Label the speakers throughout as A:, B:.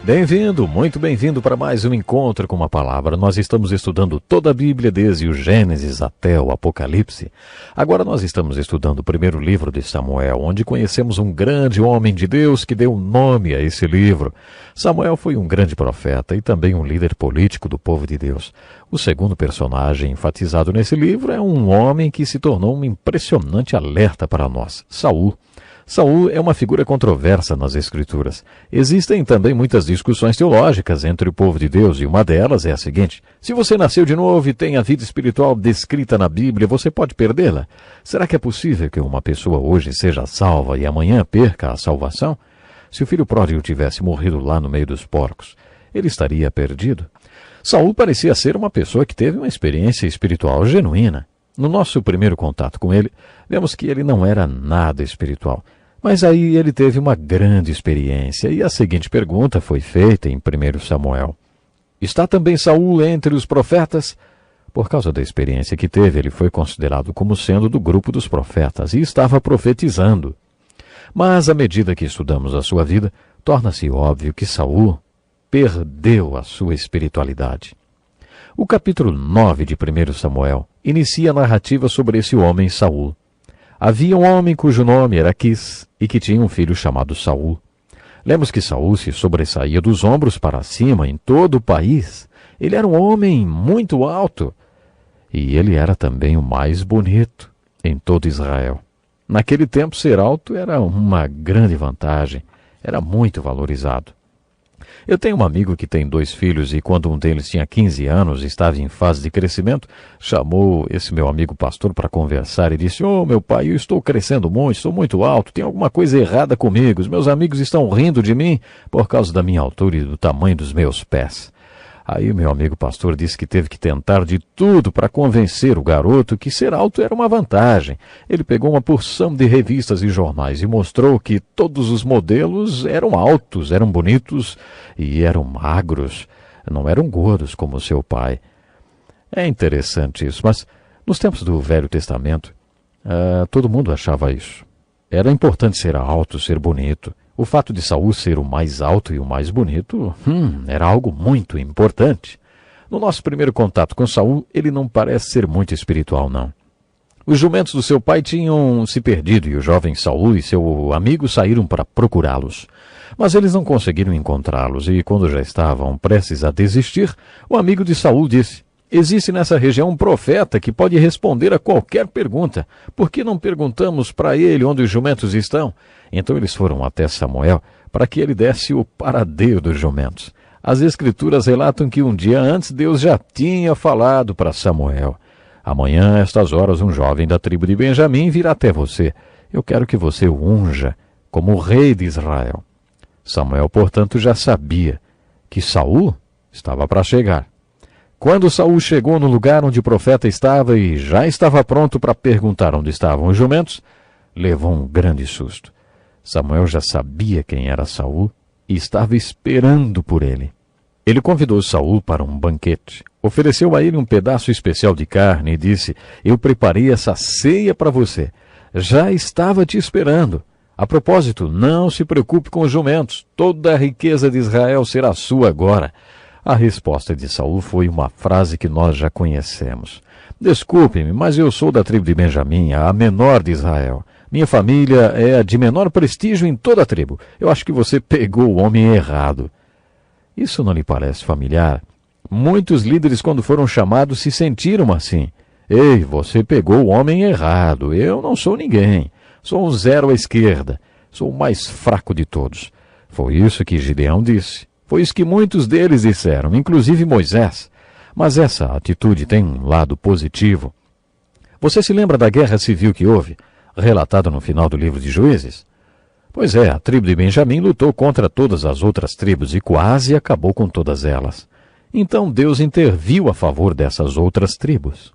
A: Bem-vindo, muito bem-vindo para mais um Encontro com uma Palavra. Nós estamos estudando toda a Bíblia, desde o Gênesis até o Apocalipse. Agora nós estamos estudando o primeiro livro de Samuel, onde conhecemos um grande homem de Deus que deu nome a esse livro. Samuel foi um grande profeta e também um líder político do povo de Deus. O segundo personagem enfatizado nesse livro é um homem que se tornou um impressionante alerta para nós, Saul. Saul é uma figura controversa nas Escrituras. Existem também muitas discussões teológicas entre o povo de Deus, e uma delas é a seguinte: se você nasceu de novo e tem a vida espiritual descrita na Bíblia, você pode perdê-la? Será que é possível que uma pessoa hoje seja salva e amanhã perca a salvação? Se o filho pródigo tivesse morrido lá no meio dos porcos, ele estaria perdido? Saul parecia ser uma pessoa que teve uma experiência espiritual genuína. No nosso primeiro contato com ele, vemos que ele não era nada espiritual. Mas aí ele teve uma grande experiência, e a seguinte pergunta foi feita em 1 Samuel. Está também Saul entre os profetas? Por causa da experiência que teve, ele foi considerado como sendo do grupo dos profetas e estava profetizando. Mas à medida que estudamos a sua vida, torna-se óbvio que Saul perdeu a sua espiritualidade. O capítulo 9 de 1 Samuel inicia a narrativa sobre esse homem Saul. Havia um homem cujo nome era Quis e que tinha um filho chamado Saul. Lemos que Saul se sobressaía dos ombros para cima em todo o país. Ele era um homem muito alto e ele era também o mais bonito em todo Israel. Naquele tempo, ser alto era uma grande vantagem, era muito valorizado. Eu tenho um amigo que tem 2 filhos e quando um deles tinha 15 anos e estava em fase de crescimento, chamou esse meu amigo pastor para conversar e disse: "Ô, meu pai, eu estou crescendo muito, estou muito alto, tem alguma coisa errada comigo, os meus amigos estão rindo de mim por causa da minha altura e do tamanho dos meus pés." Aí o meu amigo pastor disse que teve que tentar de tudo para convencer o garoto que ser alto era uma vantagem. Ele pegou uma porção de revistas e jornais e mostrou que todos os modelos eram altos, eram bonitos e eram magros, não eram gordos como seu pai. É interessante isso, mas nos tempos do Velho Testamento, todo mundo achava isso. Era importante ser alto, ser bonito. O fato de Saul ser o mais alto e o mais bonito, era algo muito importante. No nosso primeiro contato com Saul, ele não parece ser muito espiritual, não. Os jumentos do seu pai tinham se perdido e o jovem Saul e seu amigo saíram para procurá-los. Mas eles não conseguiram encontrá-los e, quando já estavam prestes a desistir, o amigo de Saul disse: "Existe nessa região um profeta que pode responder a qualquer pergunta. Por que não perguntamos para ele onde os jumentos estão?" Então eles foram até Samuel para que ele desse o paradeiro dos jumentos. As Escrituras relatam que um dia antes Deus já tinha falado para Samuel: "Amanhã, a estas horas, um jovem da tribo de Benjamim virá até você. Eu quero que você o unja como o rei de Israel." Samuel, portanto, já sabia que Saul estava para chegar. Quando Saul chegou no lugar onde o profeta estava e já estava pronto para perguntar onde estavam os jumentos, levou um grande susto. Samuel já sabia quem era Saul e estava esperando por ele. Ele convidou Saul para um banquete, ofereceu a ele um pedaço especial de carne e disse: "Eu preparei essa ceia para você. Já estava te esperando. A propósito, não se preocupe com os jumentos. Toda a riqueza de Israel será sua agora." A resposta de Saul foi uma frase que nós já conhecemos: "Desculpe-me, mas eu sou da tribo de Benjamim, a menor de Israel. Minha família é a de menor prestígio em toda a tribo. Eu acho que você pegou o homem errado." Isso não lhe parece familiar? Muitos líderes, quando foram chamados, se sentiram assim: "Ei, você pegou o homem errado. Eu não sou ninguém. Sou um zero à esquerda. Sou o mais fraco de todos." Foi isso que Gideão disse. Foi isso que muitos deles disseram, inclusive Moisés. Mas essa atitude tem um lado positivo. Você se lembra da guerra civil que houve, relatada no final do livro de Juízes? Pois é, a tribo de Benjamim lutou contra todas as outras tribos e quase acabou com todas elas. Então Deus interviu a favor dessas outras tribos.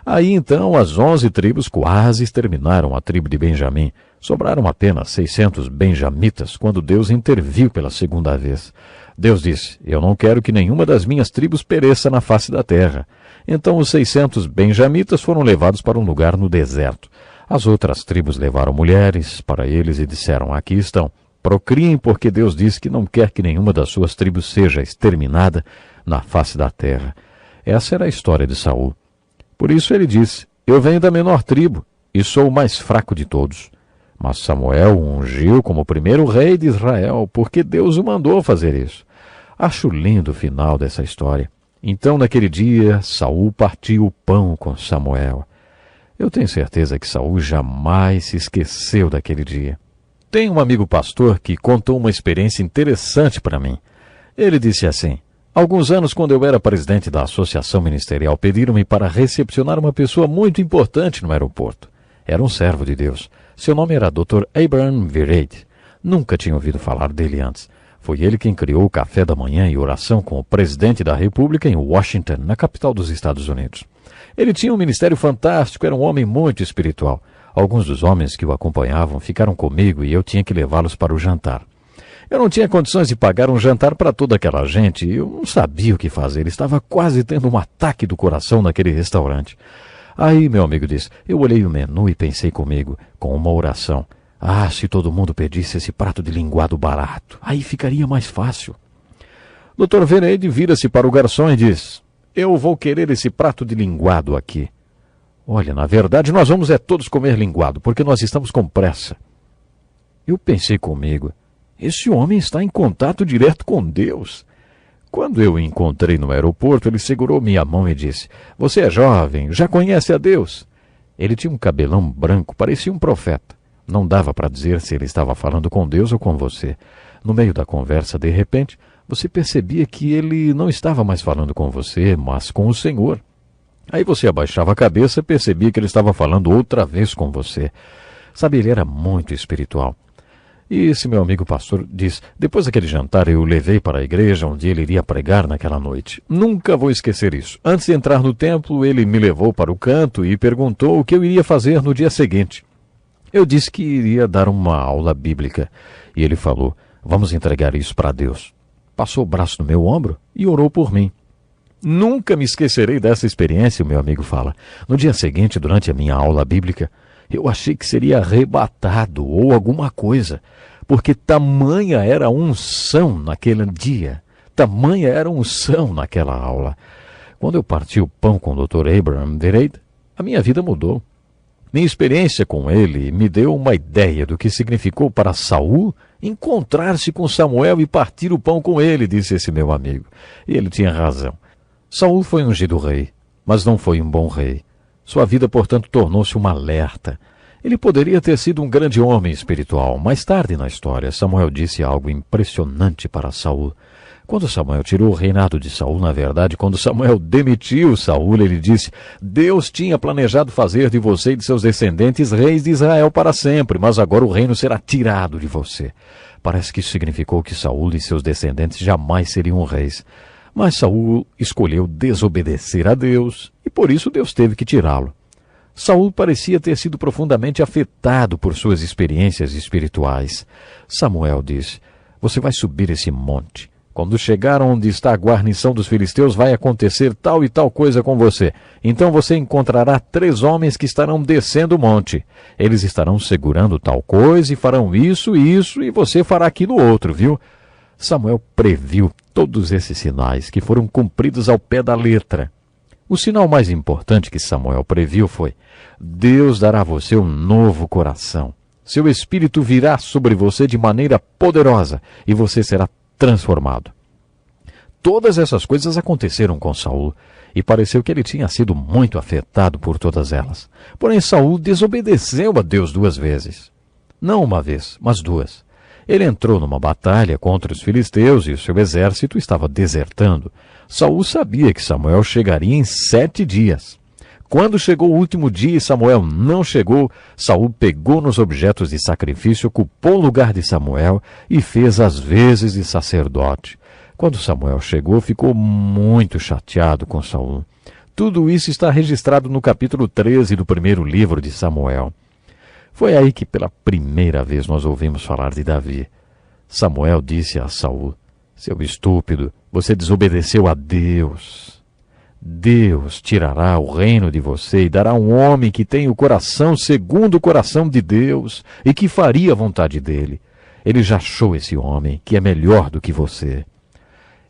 A: Aí então as 11 tribos quase exterminaram a tribo de Benjamim. Sobraram apenas 600 benjamitas quando Deus interviu pela segunda vez. Deus disse: "Eu não quero que nenhuma das minhas tribos pereça na face da terra." Então os 600 benjamitas foram levados para um lugar no deserto. As outras tribos levaram mulheres para eles e disseram: "Aqui estão. Procriem, porque Deus diz que não quer que nenhuma das suas tribos seja exterminada na face da terra. Essa era a história de Saul. Por isso ele disse: eu venho da menor tribo e sou o mais fraco de todos. Mas Samuel o ungiu como o primeiro rei de Israel, porque Deus o mandou fazer isso. Acho lindo o final dessa história. Então, naquele dia, Saul partiu o pão com Samuel. Eu tenho certeza que Saul jamais se esqueceu daquele dia. Tem um amigo pastor que contou uma experiência interessante para mim. Ele disse assim: alguns anos, quando eu era presidente da Associação Ministerial, pediram-me para recepcionar uma pessoa muito importante no aeroporto. Era um servo de Deus. Seu nome era Dr. Abraham Vereid. Nunca tinha ouvido falar dele antes. Foi ele quem criou o café da manhã e oração com o presidente da República em Washington, na capital dos Estados Unidos. Ele tinha um ministério fantástico, era um homem muito espiritual. Alguns dos homens que o acompanhavam ficaram comigo e eu tinha que levá-los para o jantar. Eu não tinha condições de pagar um jantar para toda aquela gente e eu não sabia o que fazer. Estava quase tendo um ataque do coração naquele restaurante. Aí, meu amigo disse, eu olhei o menu e pensei comigo, com uma oração: ah, se todo mundo pedisse esse prato de linguado barato, aí ficaria mais fácil. Dr. Vereid vira-se para o garçom e diz: eu vou querer esse prato de linguado aqui. Olha, na verdade nós vamos todos comer linguado, porque nós estamos com pressa. Eu pensei comigo, esse homem está em contato direto com Deus. Quando eu o encontrei no aeroporto, ele segurou minha mão e disse: você é jovem, já conhece a Deus? Ele tinha um cabelão branco, parecia um profeta. Não dava para dizer se ele estava falando com Deus ou com você. No meio da conversa, de repente, você percebia que ele não estava mais falando com você, mas com o Senhor. Aí você abaixava a cabeça e percebia que ele estava falando outra vez com você. Sabe, ele era muito espiritual. E esse meu amigo pastor diz: depois daquele jantar eu o levei para a igreja onde ele iria pregar naquela noite. Nunca vou esquecer isso. Antes de entrar no templo, ele me levou para o canto e perguntou o que eu iria fazer no dia seguinte. Eu disse que iria dar uma aula bíblica. E ele falou: vamos entregar isso para Deus. Passou o braço no meu ombro e orou por mim. Nunca me esquecerei dessa experiência, o meu amigo fala. No dia seguinte, durante a minha aula bíblica, eu achei que seria arrebatado ou alguma coisa, porque tamanha era a unção naquele dia, tamanha era a unção naquela aula. Quando eu parti o pão com o Dr. Abraham Vereid, a minha vida mudou. Minha experiência com ele me deu uma ideia do que significou para Saul encontrar-se com Samuel e partir o pão com ele, disse esse meu amigo. E ele tinha razão. Saul foi ungido rei, mas não foi um bom rei. Sua vida, portanto, tornou-se um alerta. Ele poderia ter sido um grande homem espiritual. Mais tarde na história, Samuel disse algo impressionante para Saul. Quando Samuel tirou o reinado de Saul, na verdade, quando Samuel demitiu Saul, ele disse: Deus tinha planejado fazer de você e de seus descendentes reis de Israel para sempre, mas agora o reino será tirado de você. Parece que isso significou que Saul e seus descendentes jamais seriam reis. Mas Saul escolheu desobedecer a Deus e por isso Deus teve que tirá-lo. Saul parecia ter sido profundamente afetado por suas experiências espirituais. Samuel disse: você vai subir esse monte. Quando chegar onde está a guarnição dos filisteus, vai acontecer tal e tal coisa com você. Então você encontrará 3 homens que estarão descendo o monte. Eles estarão segurando tal coisa e farão isso e isso, e você fará aquilo outro, viu? Samuel previu todos esses sinais que foram cumpridos ao pé da letra. O sinal mais importante que Samuel previu foi: Deus dará a você um novo coração. Seu espírito virá sobre você de maneira poderosa e você será transformado. Todas essas coisas aconteceram com Saul e pareceu que ele tinha sido muito afetado por todas elas. Porém, Saul desobedeceu a Deus 2 vezes. Não uma vez, mas 2. Ele entrou numa batalha contra os filisteus e o seu exército estava desertando. Saul sabia que Samuel chegaria em 7 dias. Quando chegou o último dia e Samuel não chegou, Saul pegou nos objetos de sacrifício, ocupou o lugar de Samuel e fez as vezes de sacerdote. Quando Samuel chegou, ficou muito chateado com Saul. Tudo isso está registrado no capítulo 13 do primeiro livro de Samuel. Foi aí que pela primeira vez nós ouvimos falar de Davi. Samuel disse a Saul: seu estúpido, você desobedeceu a Deus. Deus tirará o reino de você e dará um homem que tem o coração segundo o coração de Deus e que faria a vontade dele. Ele já achou esse homem que é melhor do que você.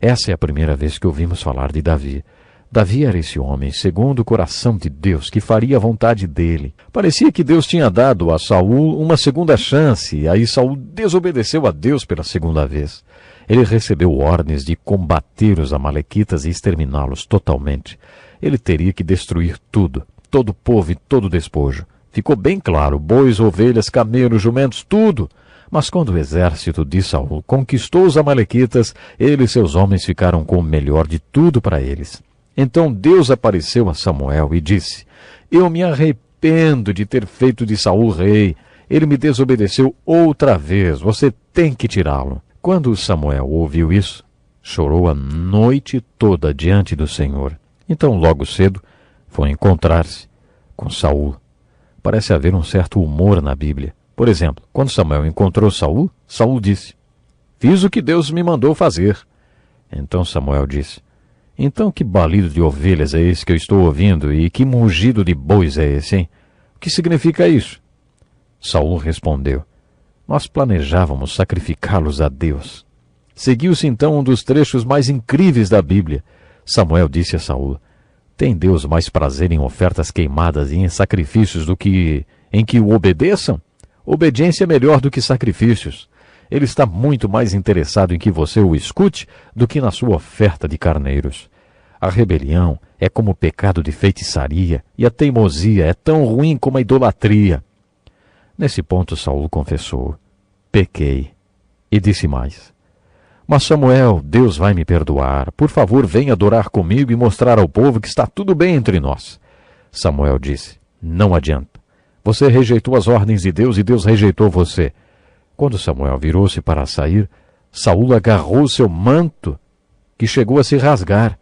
A: Essa é a primeira vez que ouvimos falar de Davi. Davi era esse homem, segundo o coração de Deus, que faria a vontade dele. Parecia que Deus tinha dado a Saul uma segunda chance, e aí Saul desobedeceu a Deus pela segunda vez. Ele recebeu ordens de combater os amalequitas e exterminá-los totalmente. Ele teria que destruir tudo, todo o povo e todo o despojo. Ficou bem claro, bois, ovelhas, camelos, jumentos, tudo. Mas quando o exército de Saul conquistou os amalequitas, ele e seus homens ficaram com o melhor de tudo para eles. Então Deus apareceu a Samuel e disse: Eu me arrependo de ter feito de Saul rei. Ele me desobedeceu outra vez. Você tem que tirá-lo. Quando Samuel ouviu isso, chorou a noite toda diante do Senhor. Então, logo cedo, foi encontrar-se com Saul. Parece haver um certo humor na Bíblia. Por exemplo, quando Samuel encontrou Saul, Saul disse: Fiz o que Deus me mandou fazer. Então Samuel disse: Então que balido de ovelhas é esse que eu estou ouvindo e que mugido de bois é esse, hein? O que significa isso? Saul respondeu: Nós planejávamos sacrificá-los a Deus. Seguiu-se então um dos trechos mais incríveis da Bíblia. Samuel disse a Saul: Tem Deus mais prazer em ofertas queimadas e em sacrifícios do que em que o obedeçam? Obediência é melhor do que sacrifícios. Ele está muito mais interessado em que você o escute do que na sua oferta de carneiros. A rebelião é como o pecado de feitiçaria, e a teimosia é tão ruim como a idolatria. Nesse ponto Saul confessou: Pequei. E disse mais: Mas Samuel, Deus vai me perdoar. Por favor, venha adorar comigo e mostrar ao povo que está tudo bem entre nós. Samuel disse: Não adianta. Você rejeitou as ordens de Deus e Deus rejeitou você. Quando Samuel virou-se para sair, Saul agarrou seu manto, que chegou a se rasgar.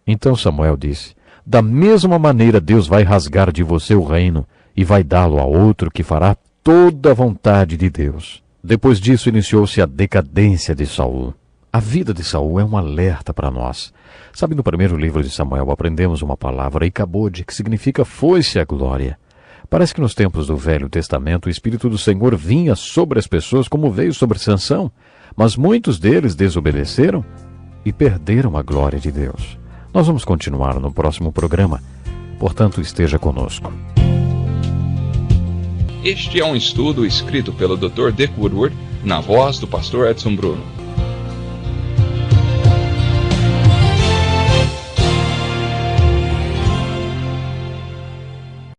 A: Então Samuel disse: Da mesma maneira Deus vai rasgar de você o reino e vai dá-lo a outro que fará toda a vontade de Deus. Depois disso iniciou-se a decadência de Saul. A vida de Saul é um alerta para nós. Sabe, no primeiro livro de Samuel aprendemos uma palavra, Icabode, que significa foi-se a glória. Parece que nos tempos do Velho Testamento o Espírito do Senhor vinha sobre as pessoas como veio sobre Sansão, mas muitos deles desobedeceram e perderam a glória de Deus. Nós vamos continuar no próximo programa, portanto esteja conosco.
B: Este é um estudo escrito pelo Dr. Dick Woodward, na voz do pastor Edson Bruno.